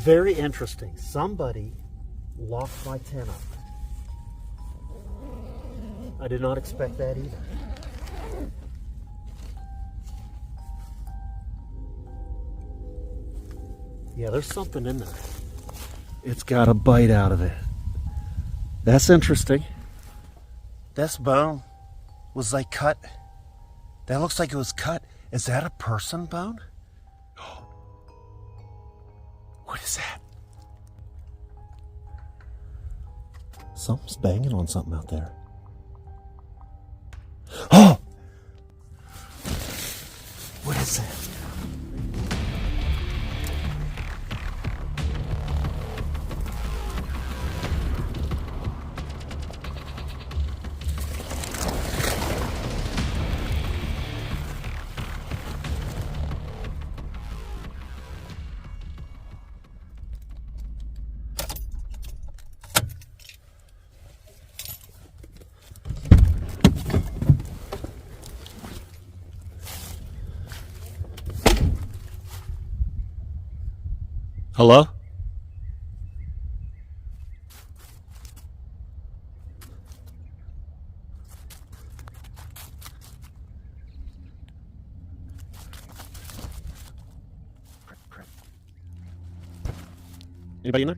Very interesting. Somebody locked my tent up. I did not expect that either. Yeah, there's something in there. It's got a bite out of it. That's interesting. This bone was like cut. That looks like it was cut. Is that a person bone? What is that? Something's banging on something out there. Oh! What is that? Hello? Anybody in there?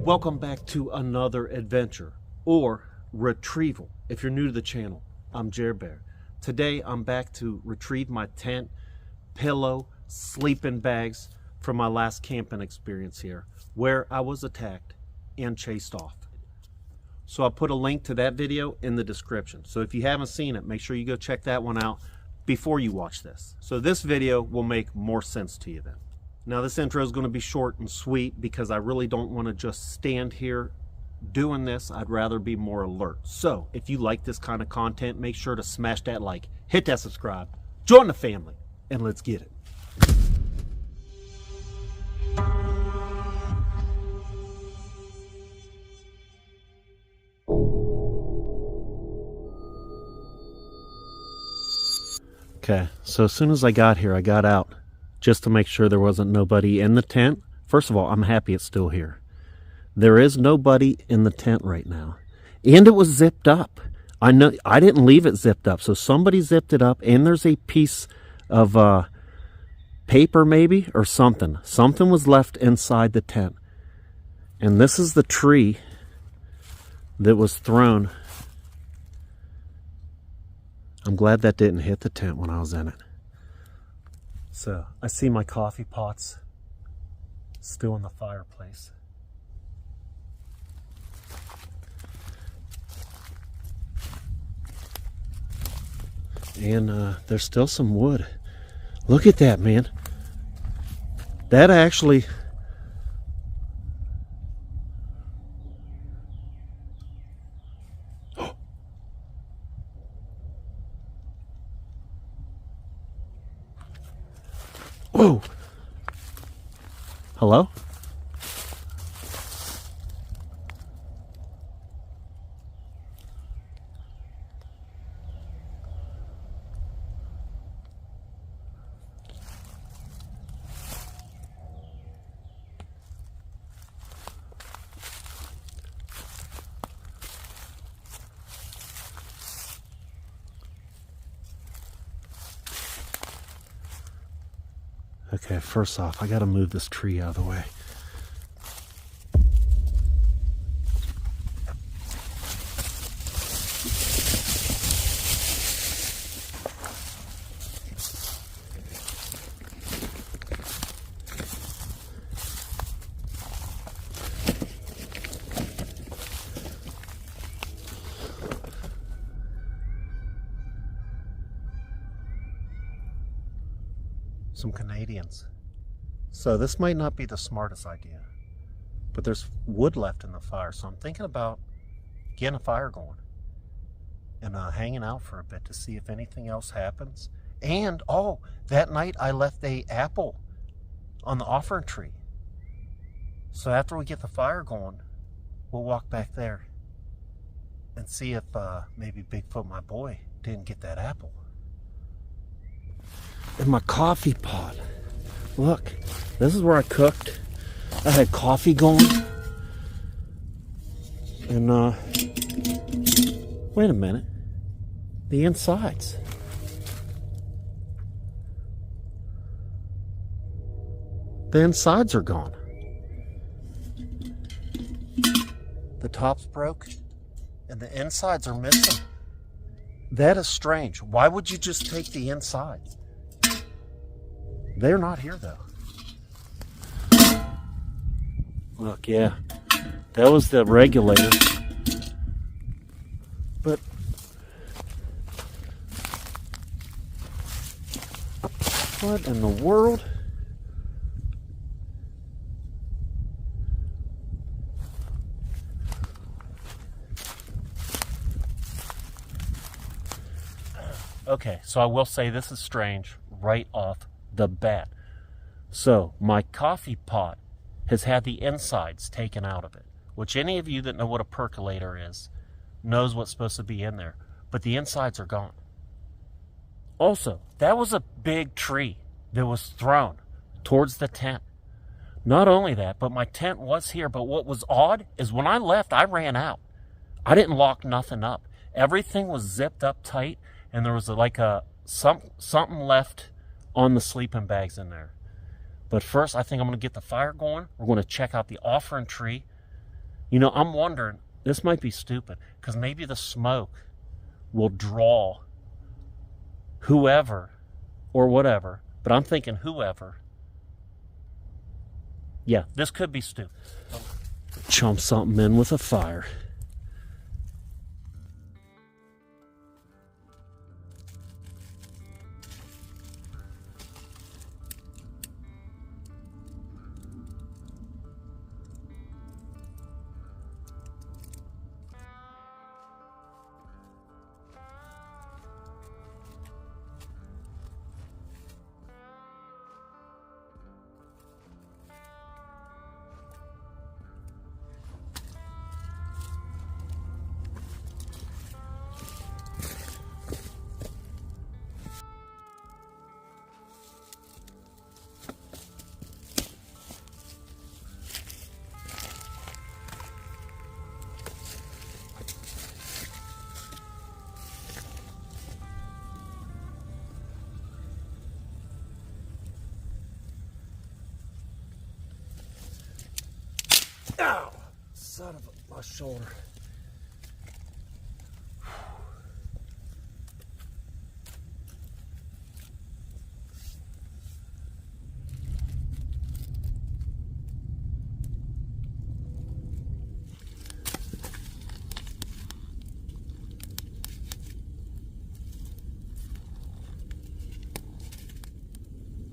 Welcome back to another adventure or retrieval. If you're new to the channel, I'm Bear. Today I'm back to retrieve my tent, pillow, sleeping bags from my last camping experience here, where I was attacked and chased off. So I put a link to that video in the description. So if you haven't seen it, make sure you go check that one out before you watch this. So this video will make more sense to you then. Now this intro is going to be short and sweet because I really don't want to just stand here doing this. I'd rather be more alert. So if you like this kind of content, make sure to smash that like, hit that subscribe, join the family, and let's get it. Okay, so as soon as I got here, I got out just to make sure there wasn't nobody in the tent. First of all, I'm happy it's still here. There is nobody in the tent right now. And it was zipped up. I know I didn't leave it zipped up, so somebody zipped it up, and there's a piece of paper maybe or something. Something was left inside the tent. And this is the tree that was thrown. I'm glad that didn't hit the tent when I was in it. So I see my coffee pots still in the fireplace. And there's still some wood. Look at that, man. That actually... Whoa! Hello? Okay, first off, I gotta move this tree out of the way. Some Canadians. So this might not be the smartest idea, but there's wood left in the fire, so I'm thinking about getting a fire going and hanging out for a bit to see if anything else happens. And oh, that night I left a apple on the offering tree, so after we get the fire going, we'll walk back there and see if maybe Bigfoot, my boy, didn't get that apple. And my coffee pot. Look, this is where I cooked. I had coffee going. And wait a minute. The insides. The insides are gone. The top's broke and the insides are missing. That is strange. Why would you just take the insides? They're not here though. Look, yeah. That was the regulator. But what in the world? Okay, so I will say this is strange right off the bat. So my coffee pot has had the insides taken out of it, which any of you that know what a percolator is knows what's supposed to be in there, but the insides are gone. Also, that was a big tree that was thrown towards the tent. Not only that, but my tent was here, but what was odd is when I left, I ran out. I didn't lock nothing up. Everything was zipped up tight, and there was like something left on the sleeping bags in there. But first, I think I'm going to get the fire going. We're going to check out the offering tree. You know, I'm wondering, this might be stupid, because maybe the smoke will draw whoever or whatever, but I'm thinking whoever. Yeah, this could be stupid. Chump something in with a fire. Ow! Son of my shoulder.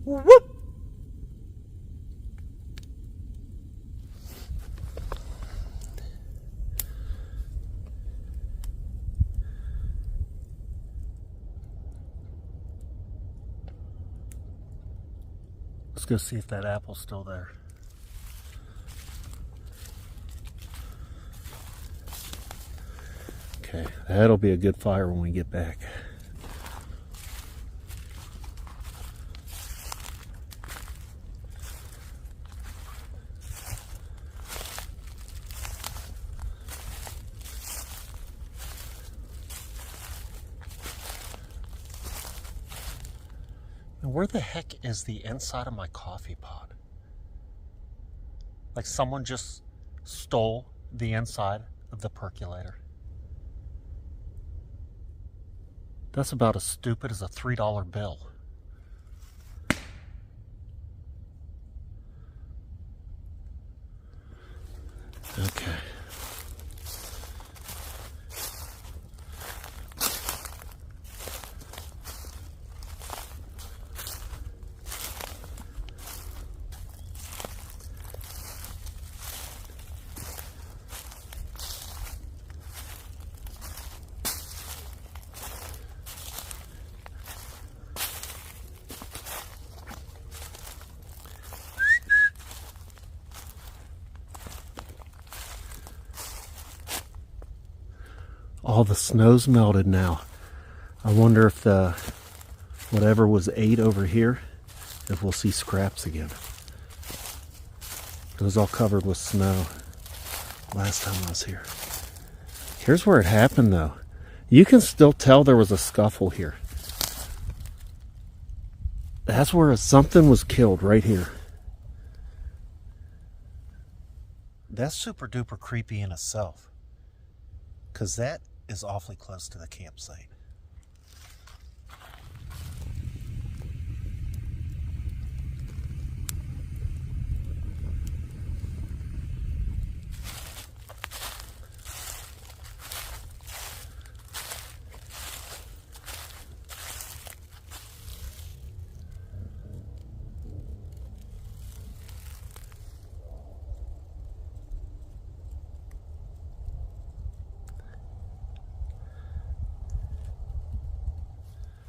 Whoop! Let's go see if that apple's still there. Okay, that'll be a good fire when we get back. Where the heck is the inside of my coffee pot? Like someone just stole the inside of the percolator. That's about as stupid as a $3 bill. Okay. All the snow's melted now. I wonder if the whatever was ate over here, if we'll see scraps again. It was all covered with snow last time I was here. Here's where it happened though. You can still tell there was a scuffle here. That's where something was killed, right here. That's super duper creepy in itself, because that is awfully close to the campsite.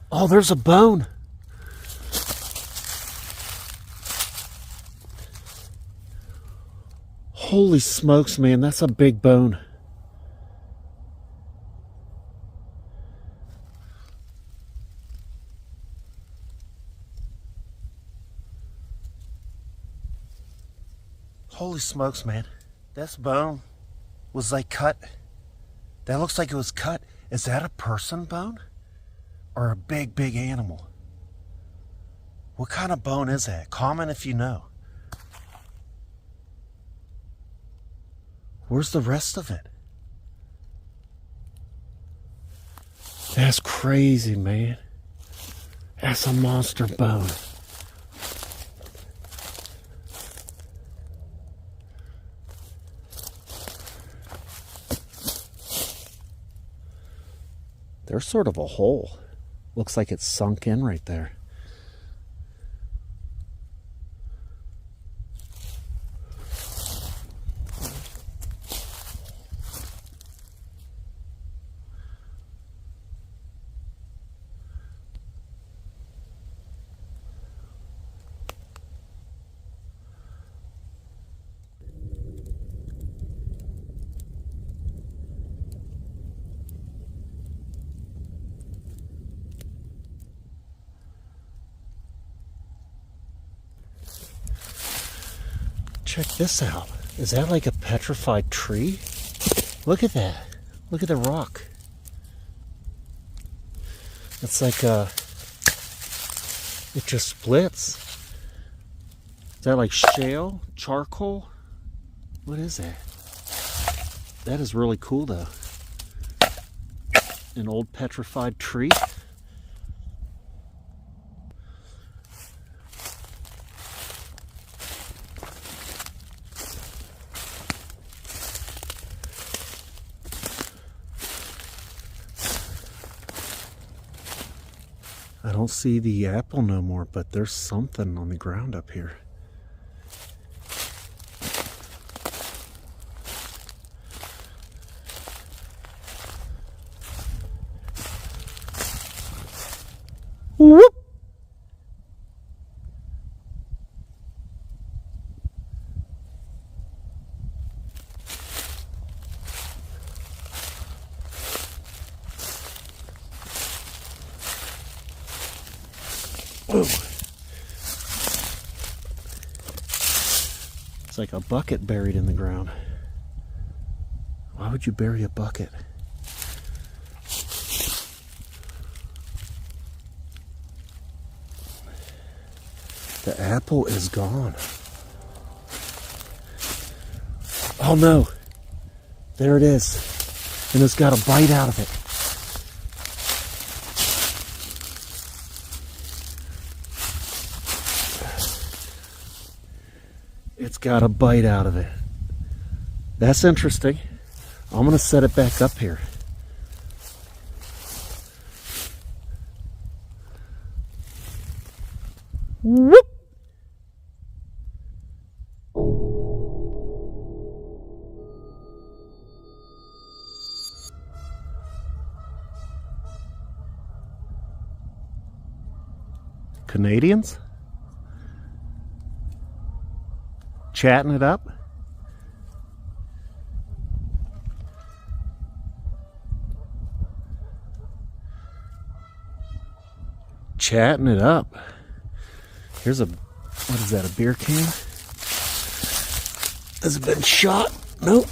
Oh, there's a bone. Holy smokes, man, that's a big bone. Holy smokes, man. This bone was like cut. That looks like it was cut. Is that a person bone? Or a big, big animal? What kind of bone is that? Comment if you know. Where's the rest of it? That's crazy, man. That's a monster bone. There's sort of a hole. Looks like it's sunk in right there. Check this out. Is that like a petrified tree? Look at that. Look at the rock. It's like it just splits. Is that like shale? Charcoal? What is that? That is really cool though. An old petrified tree. I don't see the apple no more, but there's something on the ground up here. Whoop! Whoa. It's like a bucket buried in the ground. Why would you bury a bucket? The apple is gone. Oh no. There it is. And it's got a bite out of it. It's got a bite out of it. That's interesting. I'm going to set it back up here. Whoop! Canadians? Chatting it up? chatting it up. Here's what is that, a beer can? Has it been shot? Nope.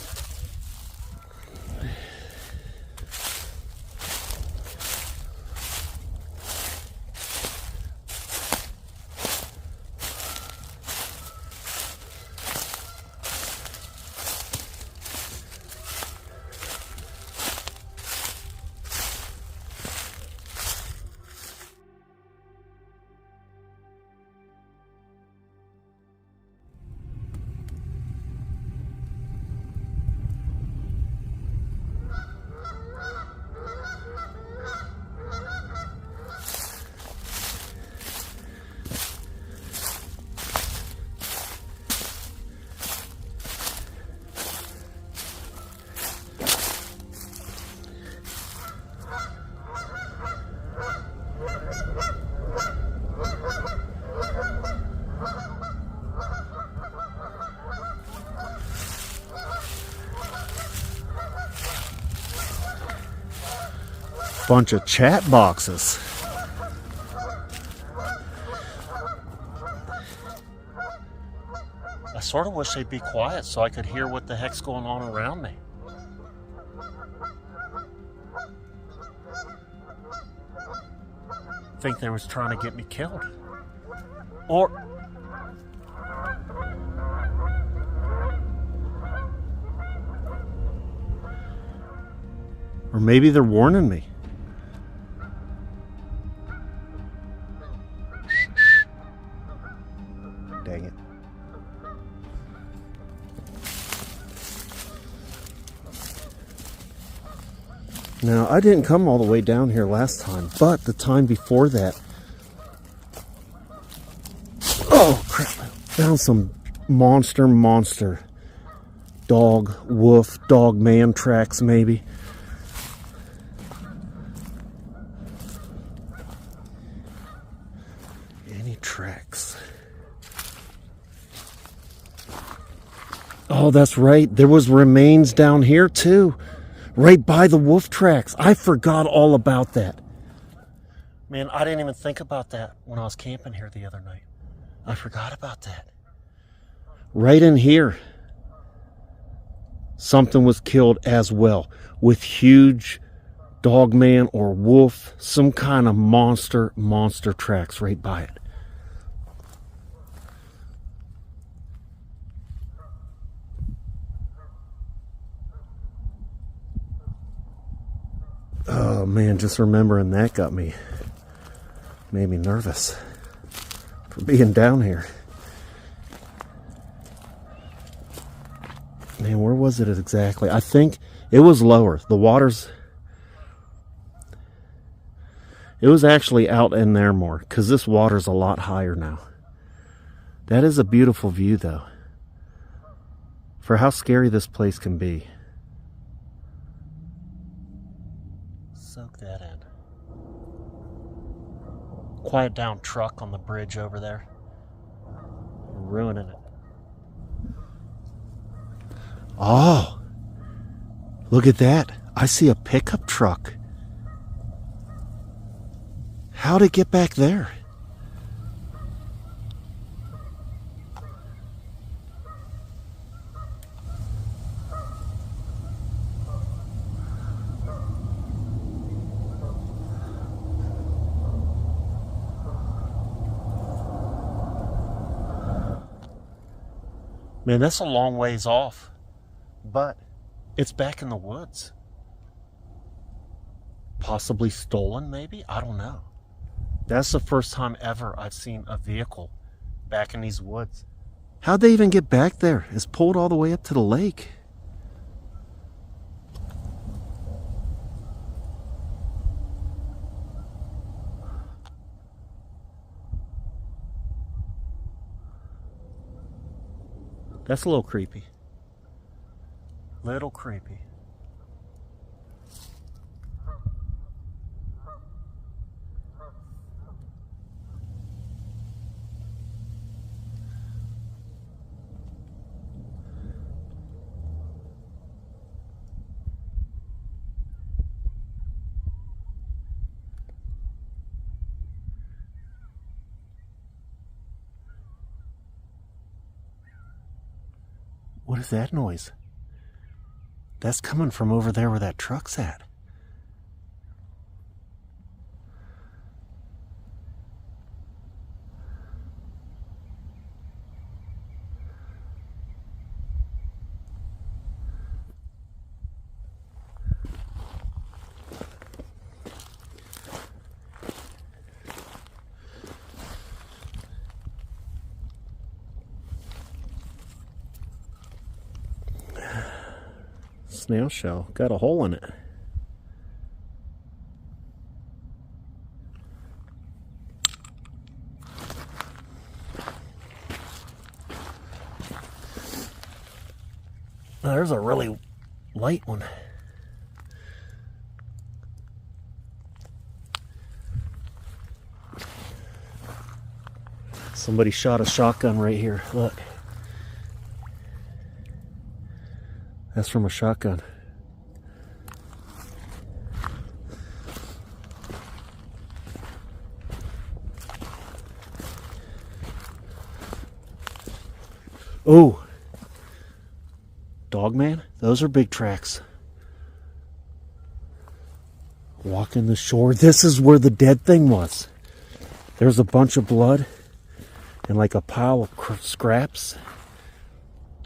Bunch of chat boxes. I sort of wish they'd be quiet so I could hear what the heck's going on around me. I think they was trying to get me killed. Or maybe they're warning me. Dang it. Now, I didn't come all the way down here last time, but the time before that, oh crap, found some monster dog, wolf, dog man tracks maybe. Any tracks? Oh, that's right. There was remains down here too, right by the wolf tracks. I forgot all about that. Man, I didn't even think about that when I was camping here the other night. I forgot about that. Right in here, something was killed as well, with huge dog man or wolf, some kind of monster tracks right by it. Oh man, just remembering that made me nervous for being down here. Man, where was it exactly? I think it was lower. The water's... It was actually out in there more, because this water's a lot higher now. That is a beautiful view, though, for how scary this place can be. Soak that in. Quiet down truck on the bridge over there. Ruining it. Oh, look at that. I see a pickup truck. How'd it get back there? Man, that's a long ways off, but it's back in the woods. Possibly stolen, maybe? I don't know. That's the first time ever I've seen a vehicle back in these woods. How'd they even get back there? It's pulled all the way up to the lake. That's a little creepy. Little creepy. What is that noise? That's coming from over there where that truck's at. Snail shell, got a hole in it. Oh, there's a really light one. Somebody shot a shotgun right here. Look. That's from a shotgun. Oh, Dogman, those are big tracks. Walking the shore. This is where the dead thing was. There's a bunch of blood and like a pile of scraps.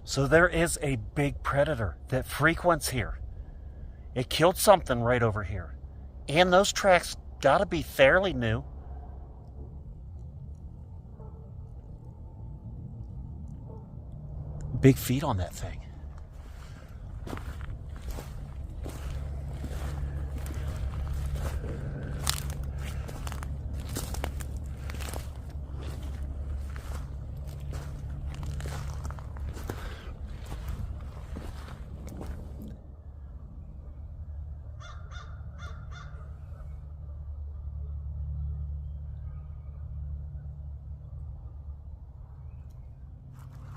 So there is a big predator that frequents here. It killed something right over here. And those tracks gotta be fairly new. Big feet on that thing.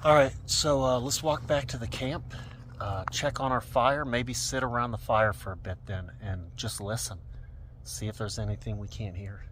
All right, so let's walk back to the camp, check on our fire, maybe sit around the fire for a bit then and just listen, see if there's anything we can't hear.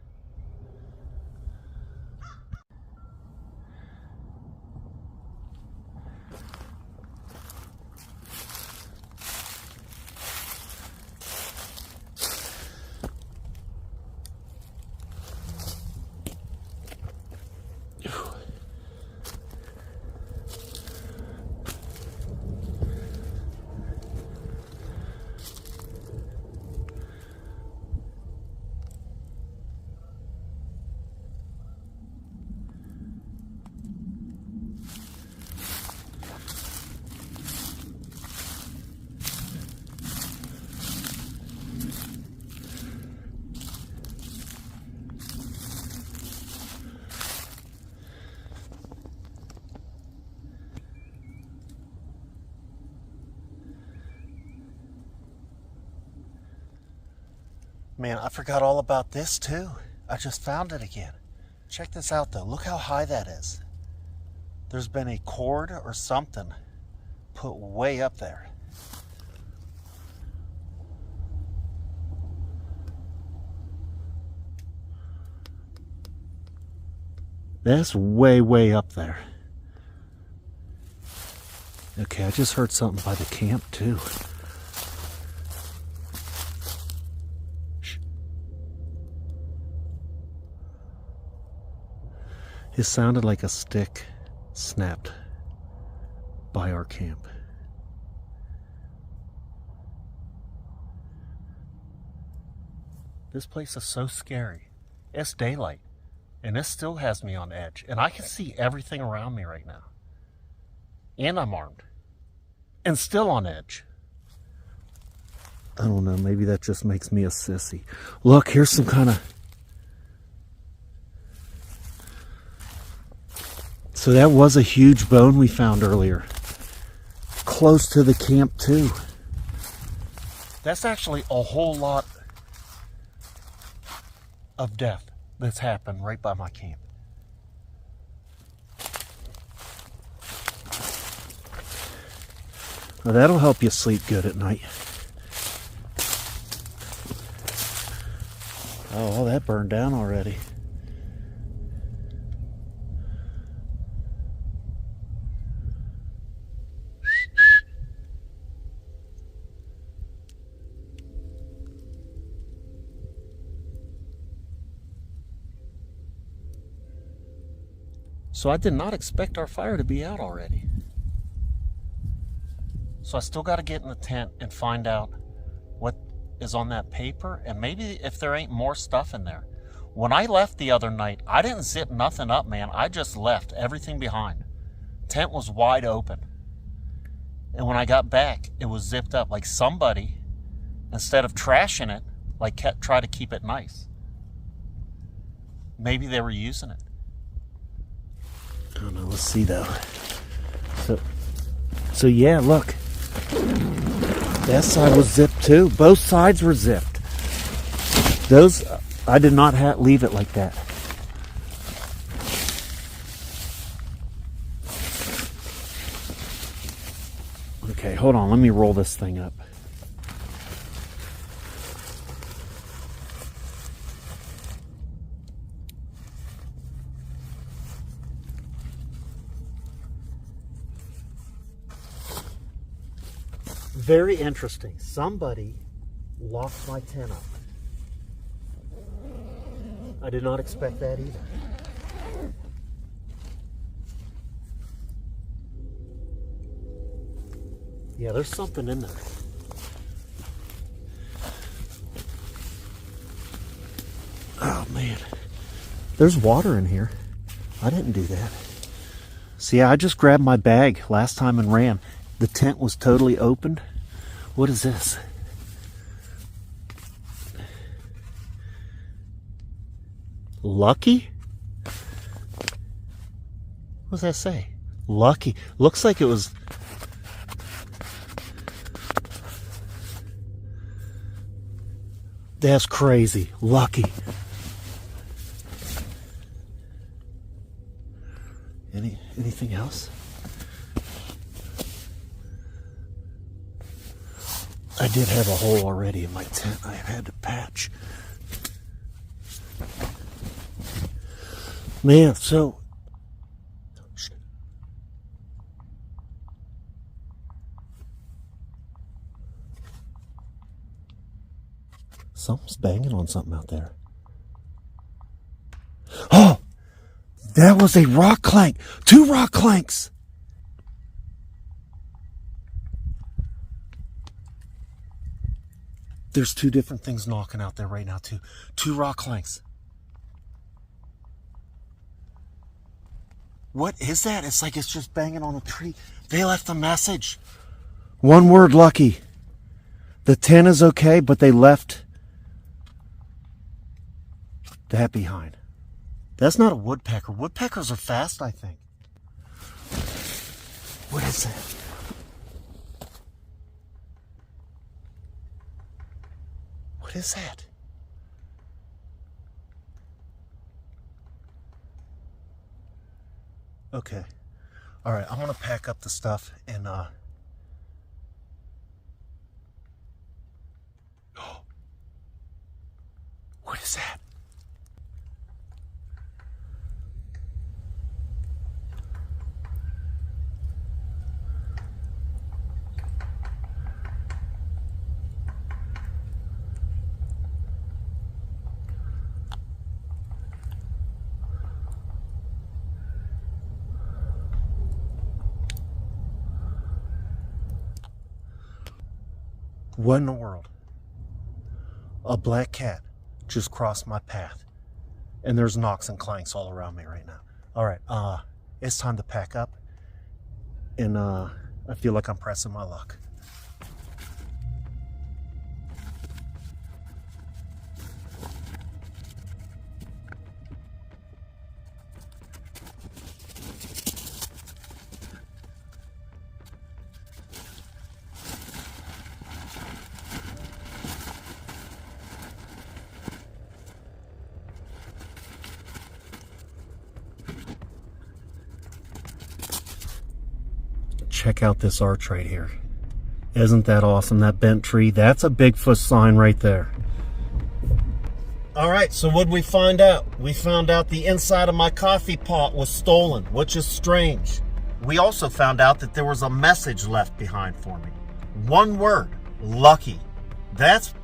Man, I forgot all about this too. I just found it again. Check this out though. Look how high that is. There's been a cord or something put way up there. That's way, way up there. Okay, I just heard something by the camp too. It sounded like a stick snapped by our camp. This place is so scary. It's daylight, and this still has me on edge. And I can see everything around me right now. And I'm armed. And still on edge. I don't know, maybe that just makes me a sissy. Look, here's some kind of... So that was a huge bone we found earlier. Close to the camp too. That's actually a whole lot of death that's happened right by my camp. Well, that'll help you sleep good at night. Oh, all that burned down already. So I did not expect our fire to be out already. So I still got to get in the tent and find out what is on that paper, and maybe if there ain't more stuff in there. When I left the other night, I didn't zip nothing up, man. I just left everything behind. Tent was wide open. And when I got back, it was zipped up. Like somebody, instead of trashing it, like try to keep it nice. Maybe they were using it. I don't know. Let's see though. So yeah, look. That side was zipped too. Both sides were zipped. Those, I did not leave it like that. Okay, hold on. Let me roll this thing up. Very interesting. Somebody locked my tent up. I did not expect that either. Yeah, there's something in there. Oh man, there's water in here. I didn't do that. See, I just grabbed my bag last time and ran. The tent was totally open. What is this? Lucky? What does that say? Lucky. Looks like it was... That's crazy. Lucky. Anything else? I did have a hole already in my tent I had to patch. Man, so... Something's banging on something out there. Oh! That was a rock clank! 2 rock clanks! There's 2 different things knocking out there right now too. 2 rock clanks. What is that? It's like it's just banging on a tree. They left a message. 1 word, Lucky. The tent is okay, but they left that behind. That's not a woodpecker. Woodpeckers are fast, I think. What is that? What is that? Okay. All right, I'm going to pack up the stuff and what is that? What in the world? A black cat just crossed my path. And there's knocks and clanks all around me right now. All right, it's time to pack up. And I feel like I'm pressing my luck. Check out this arch right here. Isn't that awesome? That bent tree, that's a Bigfoot sign right there. All right, so what did we find out? We found out the inside of my coffee pot was stolen, which is strange. We also found out that there was a message left behind for me. 1 word, Lucky. That's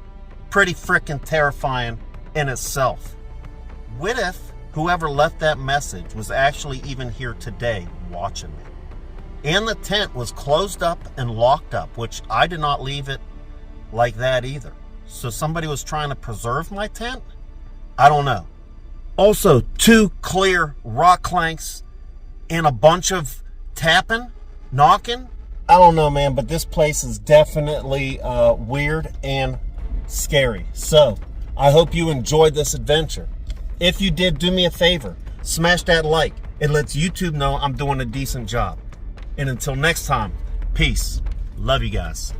pretty freaking terrifying in itself. What if whoever left that message was actually even here today watching me. And the tent was closed up and locked up, which I did not leave it like that either. So somebody was trying to preserve my tent? I don't know. Also, 2 clear rock clanks and a bunch of tapping, knocking. I don't know, man, but this place is definitely weird and scary. So, I hope you enjoyed this adventure. If you did, do me a favor. Smash that like. It lets YouTube know I'm doing a decent job. And until next time, peace. Love you guys.